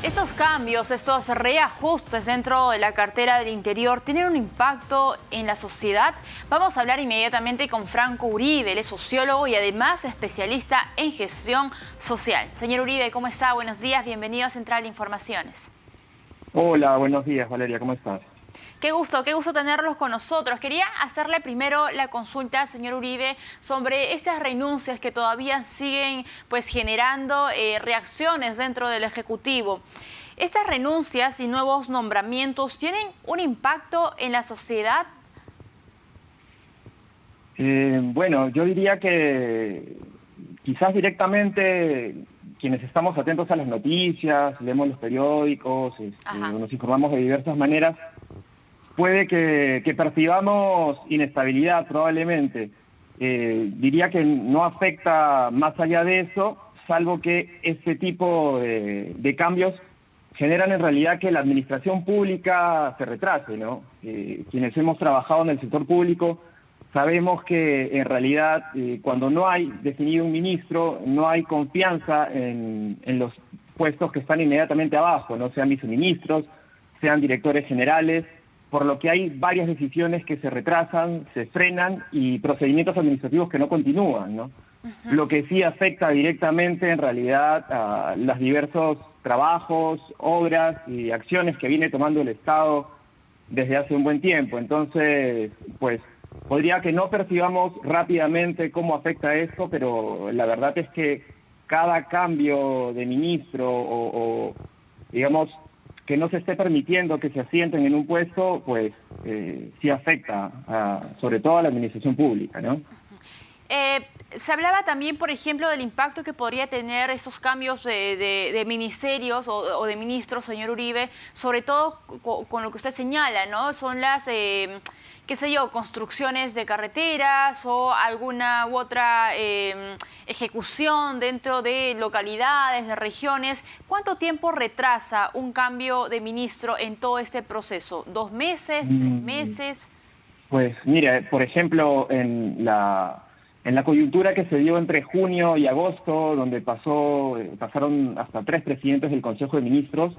Estos cambios, estos reajustes dentro de la cartera del Interior, ¿tienen un impacto en la sociedad? Vamos a hablar inmediatamente con Franco Uribe, él es sociólogo y además especialista en gestión social. Señor Uribe, ¿cómo está? Buenos días, bienvenido a Central Informaciones. Hola, buenos días, Valeria, ¿cómo estás? Qué gusto tenerlos con nosotros. Quería hacerle primero la consulta, señor Uribe, sobre esas renuncias que todavía siguen generando reacciones dentro del Ejecutivo. ¿Estas renuncias y nuevos nombramientos tienen un impacto en la sociedad? Bueno, yo diría que quizás directamente quienes estamos atentos a las noticias, leemos los periódicos, nos informamos de diversas maneras, puede que percibamos inestabilidad probablemente. Diría que no afecta más allá de eso, salvo que este tipo de cambios generan en realidad que la administración pública se retrase, ¿no? Quienes hemos trabajado en el sector público sabemos que en realidad cuando no hay definido un ministro, no hay confianza en los puestos que están inmediatamente abajo, no sean viceministros, sean directores generales, por lo que hay varias decisiones que se retrasan, se frenan y procedimientos administrativos que no continúan, ¿no? Lo que sí afecta directamente en realidad a los diversos trabajos, obras y acciones que viene tomando el Estado desde hace un buen tiempo. Entonces, pues, podría que no percibamos rápidamente cómo afecta esto, pero la verdad es que cada cambio de ministro o digamos, que no se esté permitiendo que se asienten en un puesto, pues sí afecta sobre todo a la administración pública, ¿no? Se hablaba también, por ejemplo, del impacto que podría tener estos cambios de ministerios o de ministros, señor Uribe, sobre todo con lo que usted señala, ¿no? Son las, qué sé yo, construcciones de carreteras o alguna u otra ejecución dentro de localidades, de regiones. ¿Cuánto tiempo retrasa un cambio de ministro en todo este proceso? ¿2 meses? ¿3 meses? Pues mire, por ejemplo, en la coyuntura que se dio entre junio y agosto, donde pasaron hasta 3 presidentes del Consejo de Ministros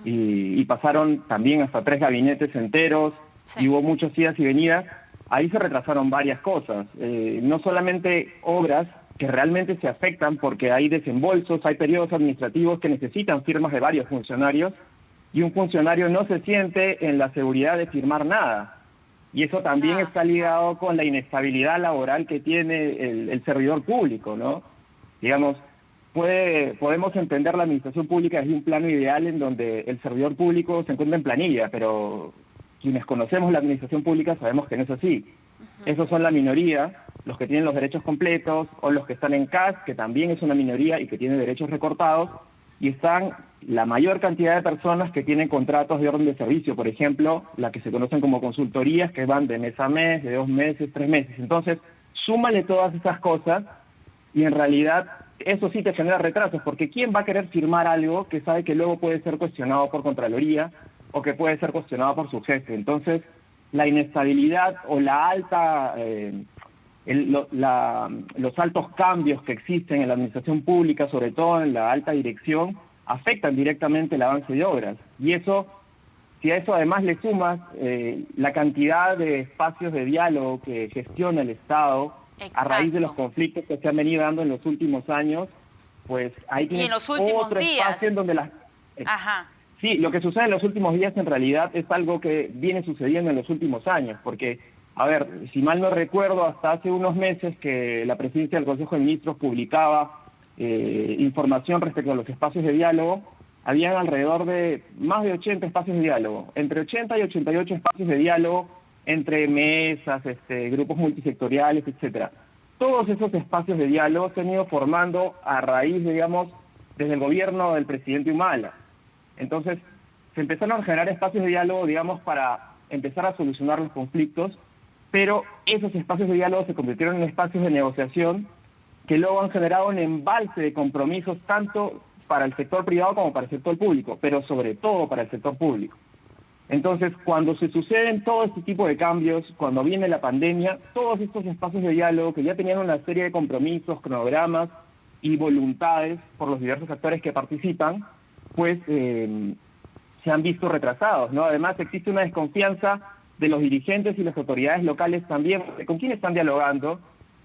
y pasaron también hasta 3 gabinetes enteros, y hubo muchos idas y venidas, ahí se retrasaron varias cosas. No solamente obras que realmente se afectan porque hay desembolsos, hay periodos administrativos que necesitan firmas de varios funcionarios y un funcionario no se siente en la seguridad de firmar nada. Y eso también está ligado con la inestabilidad laboral que tiene el servidor público, ¿no? Digamos, podemos entender la administración pública desde un plano ideal en donde el servidor público se encuentra en planilla, pero quienes conocemos la administración pública sabemos que no es así. Esos son la minoría, los que tienen los derechos completos, o los que están en CAS, que también es una minoría y que tiene derechos recortados, y están la mayor cantidad de personas que tienen contratos de orden de servicio, por ejemplo, las que se conocen como consultorías, que van de mes a mes, de 2 meses, 3 meses. Entonces, súmale todas esas cosas y en realidad eso sí te genera retrasos, porque ¿quién va a querer firmar algo que sabe que luego puede ser cuestionado por Contraloría o que puede ser cuestionado por su jefe? Entonces, la inestabilidad o la alta... los altos cambios que existen en la administración pública, sobre todo en la alta dirección, afectan directamente el avance de obras. Y eso, si a eso además le sumas la cantidad de espacios de diálogo que gestiona el Estado, a raíz de los conflictos que se han venido dando en los últimos años, pues ahí tiene otro espacio en donde las... Sí, lo que sucede en los últimos días en realidad es algo que viene sucediendo en los últimos años, porque... A ver, si mal no recuerdo, hasta hace unos meses que la presidencia del Consejo de Ministros publicaba información respecto a los espacios de diálogo, habían alrededor de más de 80 espacios de diálogo, entre 80 y 88 espacios de diálogo, entre mesas, grupos multisectoriales, etcétera. Todos esos espacios de diálogo se han ido formando a raíz, digamos, desde el gobierno del presidente Humala. Entonces, se empezaron a generar espacios de diálogo, digamos, para empezar a solucionar los conflictos, pero esos espacios de diálogo se convirtieron en espacios de negociación que luego han generado un embalse de compromisos tanto para el sector privado como para el sector público, pero sobre todo para el sector público. Entonces, cuando se suceden todo este tipo de cambios, cuando viene la pandemia, todos estos espacios de diálogo que ya tenían una serie de compromisos, cronogramas y voluntades por los diversos actores que participan, pues se han visto retrasados, ¿no? Además existe una desconfianza de los dirigentes y las autoridades locales también. ¿Con quién están dialogando?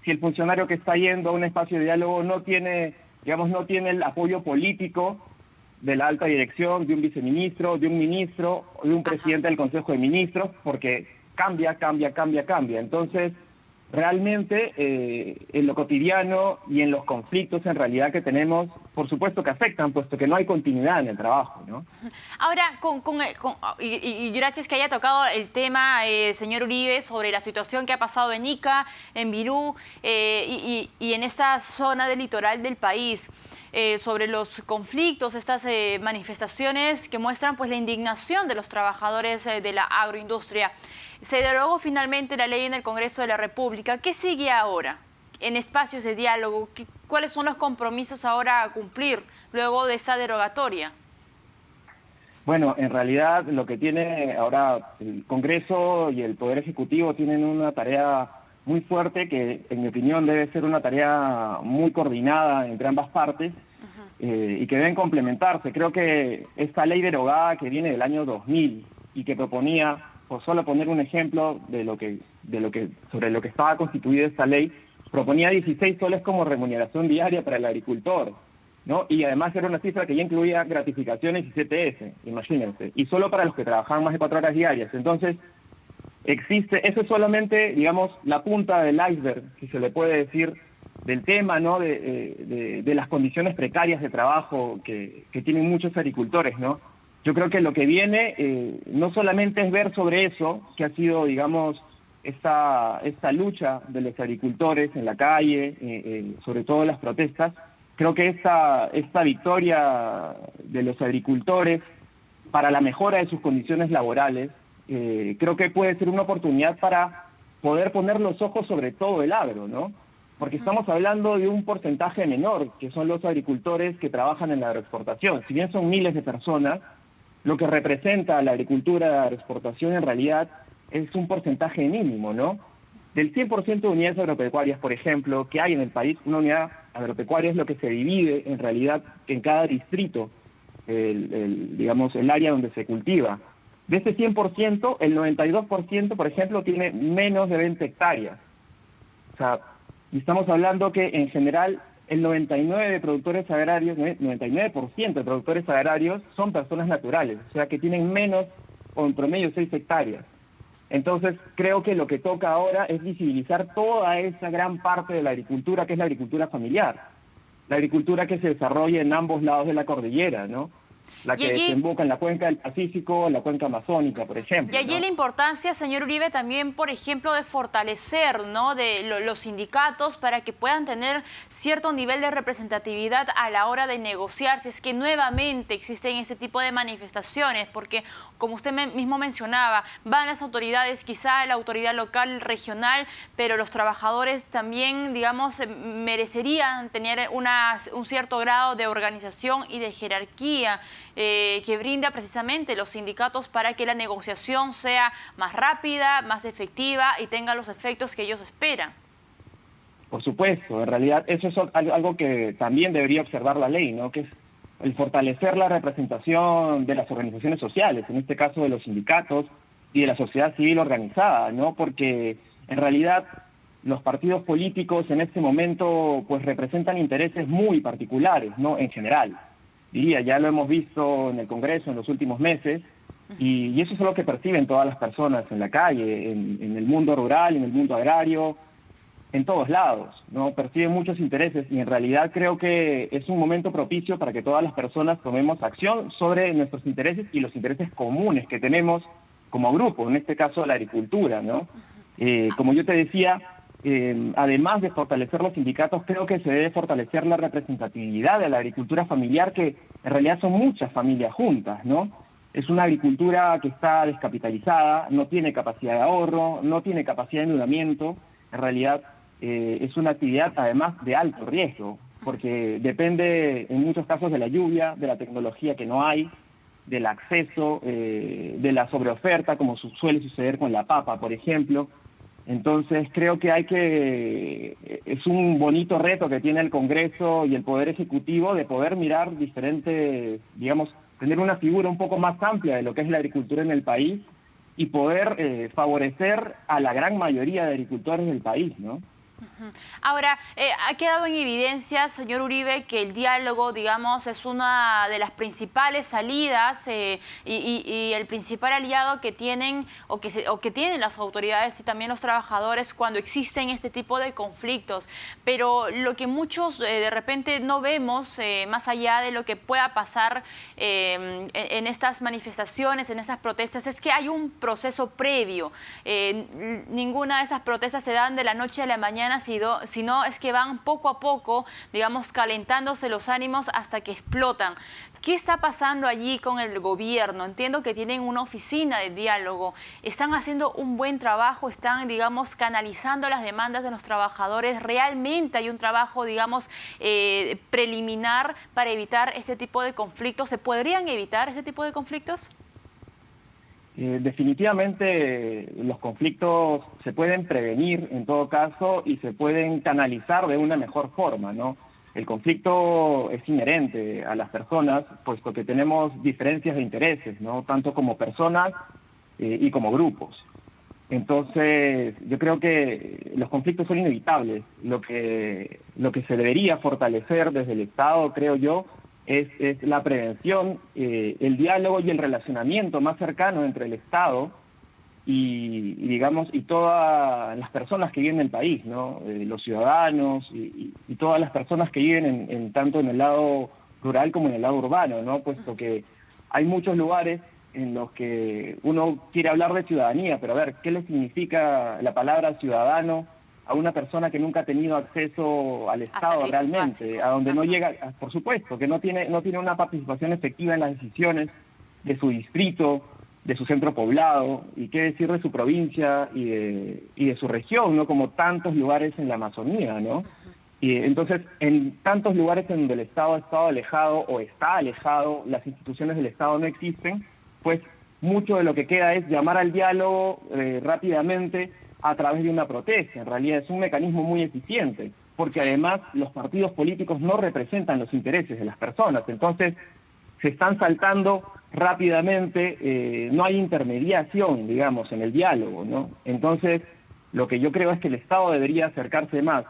Si el funcionario que está yendo a un espacio de diálogo no tiene, digamos, no tiene el apoyo político de la alta dirección, de un viceministro, de un ministro, o de un presidente del Consejo de Ministros, porque cambia. Entonces, realmente en lo cotidiano y en los conflictos en realidad que tenemos, por supuesto que afectan, puesto que no hay continuidad en el trabajo, ¿no? Ahora, y gracias que haya tocado el tema, señor Uribe, sobre la situación que ha pasado en Ica, en Virú y en esa zona del litoral del país, sobre los conflictos, estas manifestaciones que muestran pues la indignación de los trabajadores de la agroindustria. Se derogó finalmente la ley en el Congreso de la República. ¿Qué sigue ahora en espacios de diálogo? ¿Cuáles son los compromisos ahora a cumplir luego de esta derogatoria? Bueno, en realidad lo que tiene ahora el Congreso y el Poder Ejecutivo tienen una tarea muy fuerte que, en mi opinión, debe ser una tarea muy coordinada entre ambas partes y que deben complementarse. Creo que esta ley derogada que viene del año 2000 y que proponía, por solo poner un ejemplo sobre lo que estaba constituida esta ley, proponía 16 soles como remuneración diaria para el agricultor, ¿no? Y además era una cifra que ya incluía gratificaciones y CTS, imagínense, y solo para los que trabajaban más de 4 horas diarias. Entonces, eso es solamente, digamos, la punta del iceberg, si se le puede decir, del tema, ¿no? De las condiciones precarias de trabajo que tienen muchos agricultores, ¿no? Yo creo que lo que viene no solamente es ver sobre eso, que ha sido, digamos, esta lucha de los agricultores en la calle, sobre todo las protestas. Creo que esta victoria de los agricultores para la mejora de sus condiciones laborales, creo que puede ser una oportunidad para poder poner los ojos sobre todo el agro, ¿no? Porque estamos hablando de un porcentaje menor, que son los agricultores que trabajan en la agroexportación. Si bien son miles de personas, lo que representa la agricultura de agroexportación en realidad es un porcentaje mínimo, ¿no? Del 100% de unidades agropecuarias, por ejemplo, que hay en el país, una unidad agropecuaria es lo que se divide en realidad en cada distrito, digamos, el área donde se cultiva. De ese 100%, el 92%, por ejemplo, tiene menos de 20 hectáreas. O sea, y estamos hablando que en general el 99% de productores agrarios son personas naturales, o sea que tienen menos o en promedio 6 hectáreas. Entonces creo que lo que toca ahora es visibilizar toda esa gran parte de la agricultura que es la agricultura familiar, la agricultura que se desarrolla en ambos lados de la cordillera, ¿no? La que desemboca en la cuenca del Pacífico, en la cuenca amazónica, por ejemplo. Y allí, ¿no?, la importancia, señor Uribe, también, por ejemplo, de fortalecer, ¿no?, los sindicatos para que puedan tener cierto nivel de representatividad a la hora de negociar, si es que nuevamente existen ese tipo de manifestaciones, porque, como usted mismo mencionaba, van las autoridades, quizá la autoridad local, regional, pero los trabajadores también, digamos, merecerían tener un cierto grado de organización y de jerarquía que brinda precisamente los sindicatos para que la negociación sea más rápida, más efectiva y tenga los efectos que ellos esperan. Por supuesto, en realidad eso es algo que también debería observar la ley, ¿no? Que es el fortalecer la representación de las organizaciones sociales, en este caso de los sindicatos y de la sociedad civil organizada, ¿no? Porque en realidad los partidos políticos en este momento pues representan intereses muy particulares, ¿no? En general. Diría, ya lo hemos visto en el Congreso en los últimos meses, y eso es lo que perciben todas las personas en la calle, en el mundo rural, en el mundo agrario, en todos lados, ¿no? Perciben muchos intereses y en realidad creo que es un momento propicio para que todas las personas tomemos acción sobre nuestros intereses y los intereses comunes que tenemos como grupo, en este caso la agricultura, ¿no? Como yo te decía, además de fortalecer los sindicatos, creo que se debe fortalecer la representatividad de la agricultura familiar, que en realidad son muchas familias juntas, ¿no? Es una agricultura que está descapitalizada, no tiene capacidad de ahorro, no tiene capacidad de endeudamiento. En realidad es una actividad además de alto riesgo, porque depende en muchos casos de la lluvia, de la tecnología que no hay, del acceso, de la sobreoferta, como suele suceder con la papa, por ejemplo. Entonces creo que es un bonito reto que tiene el Congreso y el Poder Ejecutivo de poder mirar diferentes, digamos, tener una figura un poco más amplia de lo que es la agricultura en el país y poder favorecer a la gran mayoría de agricultores del país, ¿no? Ahora, ha quedado en evidencia, señor Uribe, que el diálogo, digamos, es una de las principales salidas y el principal aliado que tienen o que tienen las autoridades y también los trabajadores cuando existen este tipo de conflictos. Pero lo que muchos de repente no vemos, más allá de lo que pueda pasar en estas manifestaciones, en estas protestas, es que hay un proceso previo. Ninguna de esas protestas se dan de la noche a la mañana, sino es que van poco a poco, digamos, calentándose los ánimos hasta que explotan. ¿Qué está pasando allí con el gobierno? Entiendo que tienen una oficina de diálogo. ¿Están haciendo un buen trabajo? ¿Están, digamos, canalizando las demandas de los trabajadores? ¿Realmente hay un trabajo, digamos, preliminar para evitar este tipo de conflictos? ¿Se podrían evitar este tipo de conflictos? Definitivamente los conflictos se pueden prevenir en todo caso y se pueden canalizar de una mejor forma, ¿no? El conflicto es inherente a las personas, puesto que tenemos diferencias de intereses, ¿no? Tanto como personas y como grupos. Entonces, yo creo que los conflictos son inevitables. Lo que se debería fortalecer desde el Estado, creo yo, es la prevención, el diálogo y el relacionamiento más cercano entre el Estado y todas las personas que viven en el país, ¿no? Los ciudadanos y todas las personas que viven tanto en el lado rural como en el lado urbano, ¿no? Puesto que hay muchos lugares en los que uno quiere hablar de ciudadanía, pero a ver, ¿qué le significa la palabra ciudadano a una persona que nunca ha tenido acceso al Estado realmente, básicos, a donde no llega, por supuesto, que no tiene una participación efectiva en las decisiones de su distrito, de su centro poblado, y qué decir de su provincia y de su región, ¿no? Como tantos lugares en la Amazonía, ¿no? Y entonces, en tantos lugares en donde el Estado ha estado alejado o está alejado, las instituciones del Estado no existen, pues mucho de lo que queda es llamar al diálogo rápidamente a través de una protesta. En realidad es un mecanismo muy eficiente, porque además los partidos políticos no representan los intereses de las personas, entonces se están saltando rápidamente, no hay intermediación, digamos, en el diálogo, ¿no? Entonces, lo que yo creo es que el Estado debería acercarse más.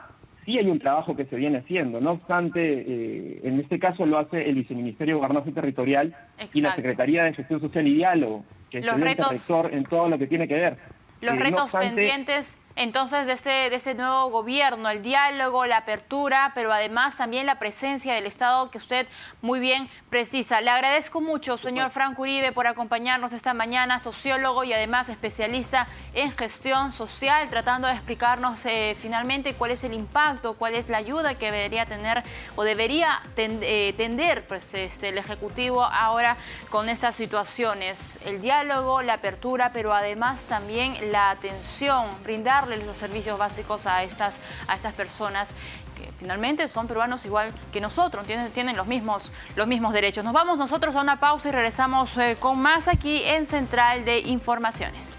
Sí hay un trabajo que se viene haciendo, no obstante, en este caso lo hace el Viceministerio de Gobernación Territorial. Exacto. Y la Secretaría de Gestión Social y Diálogo, que es el ente rector en todo lo que tiene que ver. Los retos pendientes, entonces, de ese nuevo gobierno, el diálogo, la apertura, pero además también la presencia del Estado que usted muy bien precisa. Le agradezco mucho, señor Franco Uribe, por acompañarnos esta mañana, sociólogo y además especialista en gestión social, tratando de explicarnos finalmente cuál es el impacto, cuál es la ayuda que debería tener o debería tender pues, el Ejecutivo ahora con estas situaciones. El diálogo, la apertura, pero además también la atención, brindar los servicios básicos a estas personas que finalmente son peruanos igual que nosotros, tienen los mismos derechos. Nos vamos nosotros a una pausa y regresamos con más aquí en Central de Informaciones.